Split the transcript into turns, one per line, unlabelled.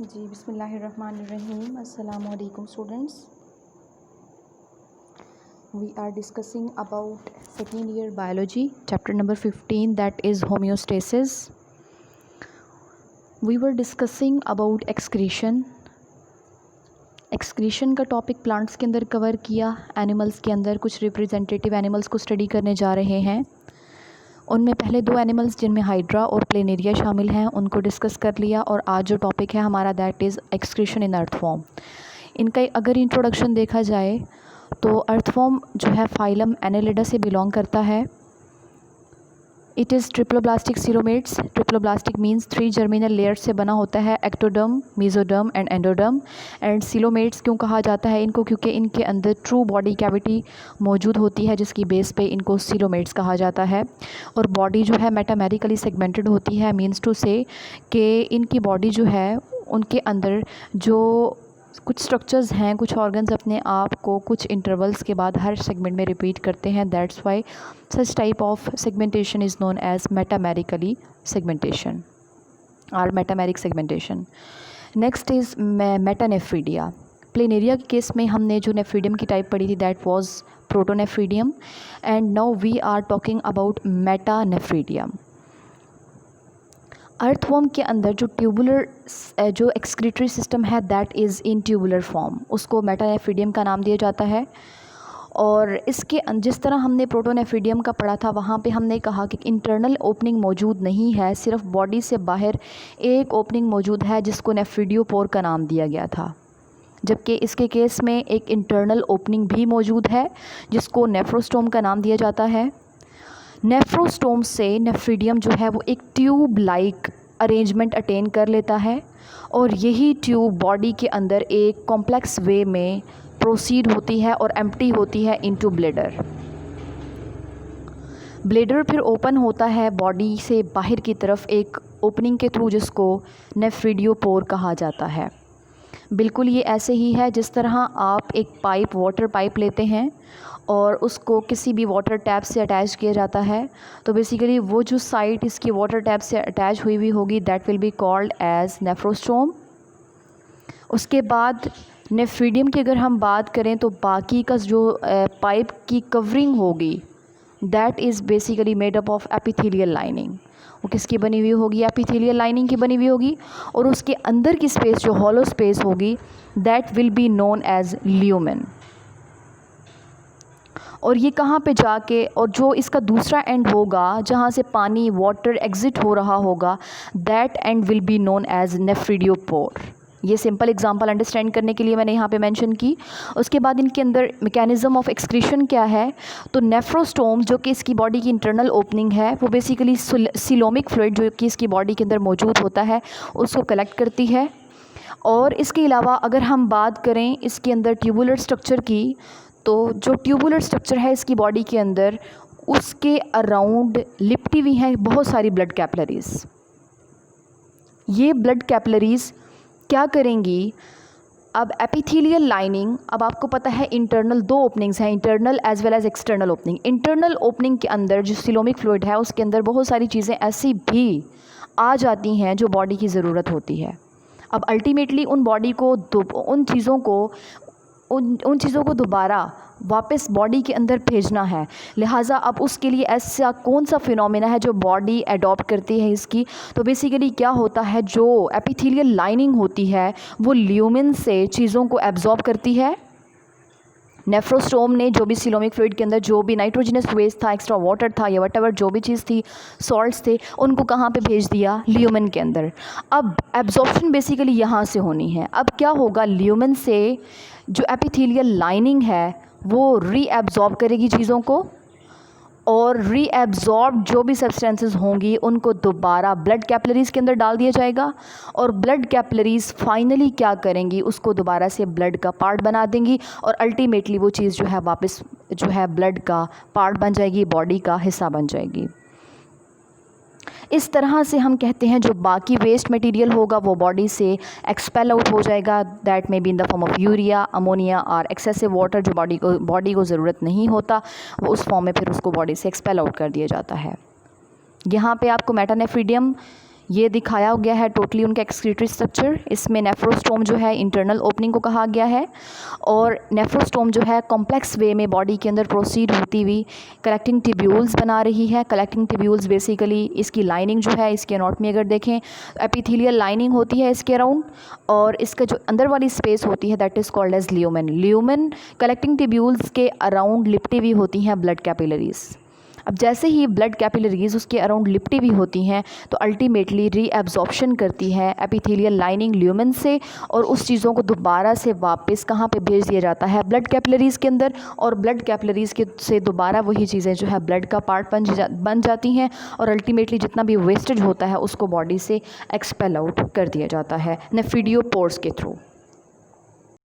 जी बिस्मिल्लाहिर्रहमानिर्रहीम अस्सलाम वालेकुम students. We are discussing about second year biology chapter number 15, that is homeostasis. We were discussing about excretion. Excretion का topic plants के अंदर cover किया. Animals के अंदर कुछ रिप्रेजेंटेटिव एनिमल्स को स्टडी करने जा रहे हैं. उनमें पहले दो एनिमल्स जिनमें हाइड्रा और प्लेनेरिया शामिल हैं उनको डिस्कस कर लिया. और आज जो टॉपिक है हमारा that is excretion in earthworm. इनका अगर इंट्रोडक्शन देखा जाए तो अर्थवॉर्म जो है फाइलम एनेलिडा से बिलोंग करता है. It is triploblastic coelomates. Triploblastic means 3 germinal layers से बना होता है, ectoderm, mesoderm and endoderm. And coelomates क्यों कहा जाता है इनको? क्योंकि इनके अंदर ट्रू बॉडी कैविटी मौजूद होती है जिसकी बेस पे इनको सीलोमेट्स कहा जाता है. और बॉडी जो है मेटामेरिकली सेगमेंटेड होती है. मीन्स टू से कि इनकी बॉडी जो है उनके अंदर जो कुछ स्ट्रक्चर्स हैं, कुछ ऑर्गन्स अपने आप को कुछ इंटरवल्स के बाद हर सेगमेंट में रिपीट करते हैं. That's why such type of segmentation is known as metamerically segmentation और metameric segmentation. Next is metanephridia. Planaria के केस में हमने जो नेफ्रीडियम की टाइप पढ़ी थी that was protonephridium. And now we are talking about metanephridium. Earthworm के अंदर जो ट्यूबुलर जो एक्सक्रीटरी सिस्टम है that is in tubular form, उसको मेटानेफ्रीडियम का नाम दिया जाता है. और इसके जिस तरह हमने प्रोटोनेफ्रीडियम का पढ़ा था वहाँ पे हमने कहा कि इंटरनल ओपनिंग मौजूद नहीं है, सिर्फ बॉडी से बाहर एक ओपनिंग मौजूद है जिसको नेफ्रीडियोपोर का नाम दिया गया था. जबकि इसके केस में एक इंटरनल ओपनिंग भी मौजूद है जिसको नेफ्रोस्टोम का नाम दिया जाता है. नेफ्रोस्टोम से नेफ्रीडियम जो है वो एक ट्यूब लाइक अरेंजमेंट अटेन कर लेता है और यही ट्यूब बॉडी के अंदर एक कॉम्प्लेक्स वे में प्रोसीड होती है और एम्प्टी होती है इनटू ब्लैडर. ब्लैडर फिर ओपन होता है बॉडी से बाहर की तरफ एक ओपनिंग के थ्रू जिसको नेफ्रीडियोपोर कहा जाता है. बिल्कुल ये ऐसे ही है जिस तरह आप एक पाइप, वाटर पाइप लेते हैं और उसको किसी भी वाटर टैप से अटैच किया जाता है. तो बेसिकली वो जो साइड इसकी वाटर टैप से अटैच हुई होगी that will be called as nephrostome. उसके बाद नेफ्रीडियम की अगर हम बात करें तो बाकी का जो पाइप की कवरिंग होगी that is basically made up of epithelial lining. वो किसकी बनी हुई होगी? एपिथेलियल लाइनिंग की बनी हुई होगी. और उसके अंदर की स्पेस जो हॉलो स्पेस होगी that will be known as lumen. और ये कहाँ पे जाके और जो इसका दूसरा एंड होगा जहाँ से पानी वाटर एग्जिट हो रहा होगा that end will be known as nephridiopore. ये सिंपल एग्जांपल अंडरस्टैंड करने के लिए मैंने यहाँ पे मेंशन की. उसके बाद इनके अंदर मैकेनिज़्म ऑफ एक्सक्रीशन क्या है? तो नेफ्रोस्टोम जो कि इसकी बॉडी की इंटरनल ओपनिंग है वो बेसिकली सीलोमिक फ्लूइड जो कि इसकी बॉडी के अंदर मौजूद होता है उसको कलेक्ट करती है. और इसके अलावा अगर हम बात करें इसके अंदर ट्यूबुलर स्ट्रक्चर की तो जो ट्यूबुलर स्ट्रक्चर है इसकी बॉडी के अंदर उसके अराउंड लिपटी हुई हैं बहुत सारी ब्लड कैपिलरीज़. ये ब्लड कैपिलरीज़ क्या करेंगी? अब एपिथेलियल लाइनिंग, अब आपको पता है इंटरनल दो ओपनिंग्स हैं, internal as well as external opening. Internal opening के अंदर जो सीलोमिक फ्लूइड है उसके अंदर बहुत सारी चीज़ें ऐसी भी आ जाती हैं जो बॉडी की ज़रूरत होती है. अब अल्टीमेटली उन बॉडी को उन चीज़ों को दोबारा वापस बॉडी के अंदर भेजना है. लिहाजा अब उसके लिए ऐसा कौन सा फिनोमेना है जो बॉडी अडॉप्ट करती है इसकी? तो बेसिकली क्या होता है, जो एपिथेलियल लाइनिंग होती है वो ल्यूमेन से चीज़ों को एब्जॉर्ब करती है. नेफ्रोस्टोम ने जो भी सीलोमिक फ्लूइड के अंदर जो भी नाइट्रोजनस वेस्ट था, एक्स्ट्रा वाटर था या वटेवर जो भी चीज़ थी, सॉल्ट्स थे, उनको कहाँ पे भेज दिया? ल्यूमेन के अंदर. अब एब्जॉर्प्शन बेसिकली यहाँ से होनी है. अब क्या होगा? ल्यूमेन से जो एपिथेलियल लाइनिंग है वो रीएब्जॉर्ब करेगी चीज़ों को और रीएब्जॉर्ब जो भी सब्सटेंसेस होंगी उनको दोबारा ब्लड कैपिलरीज़ के अंदर डाल दिया जाएगा. और ब्लड कैपिलरीज़ फाइनली क्या करेंगी? उसको दोबारा से ब्लड का पार्ट बना देंगी और अल्टीमेटली वो चीज़ जो है वापस जो है ब्लड का पार्ट बन जाएगी, बॉडी का हिस्सा बन जाएगी. इस तरह से हम कहते हैं जो बाकी वेस्ट मटेरियल होगा वो बॉडी से एक्सपेल आउट हो जाएगा. That may be in the form of urea, ammonia और एक्सेसिव वाटर जो बॉडी को ज़रूरत नहीं होता वो उस फॉर्म में फिर उसको बॉडी से एक्सपेल आउट कर दिया जाता है. यहाँ पे आपको मेटानेफ्रीडियम ये दिखाया गया है टोटली उनका एक्सक्रीटरी स्ट्रक्चर। इसमें नेफ्रोस्टोम जो है इंटरनल ओपनिंग को कहा गया है, और नेफ्रोस्टोम जो है कॉम्प्लेक्स वे में बॉडी के अंदर प्रोसीड होती हुई कलेक्टिंग टिब्यूल्स बना रही है। कलेक्टिंग टिब्यूल्स बेसिकली इसकी लाइनिंग जो है, इसके एनाटॉमी अगर देखें एपिथेलियल लाइनिंग होती है इसके अराउंड, और इसका जो अंदर वाली स्पेस होती है that is called as lumen. Lumen collecting tubules के अराउंड लिपटी हुई होती हैं ब्लड कैपिलरीज। अब जैसे ही ब्लड कैपिलरीज उसके अराउंड लिपटी हुई होती हैं तो अल्टीमेटली रीएब्जॉर्प्शन करती है एपिथेलियल लाइनिंग ल्यूमेन से, और उस चीज़ों को दोबारा से वापस कहाँ पे भेज दिया जाता है, ब्लड कैपिलरीज़ के अंदर, और ब्लड कैपिलरीज़ के से दोबारा वही चीज़ें जो है ब्लड का पार्ट बन जाती हैं, और अल्टीमेटली जितना भी वेस्टेज होता है उसको बॉडी से एक्सपेल आउट कर दिया जाता है नेफ्रिडियोपोर्स के थ्रू।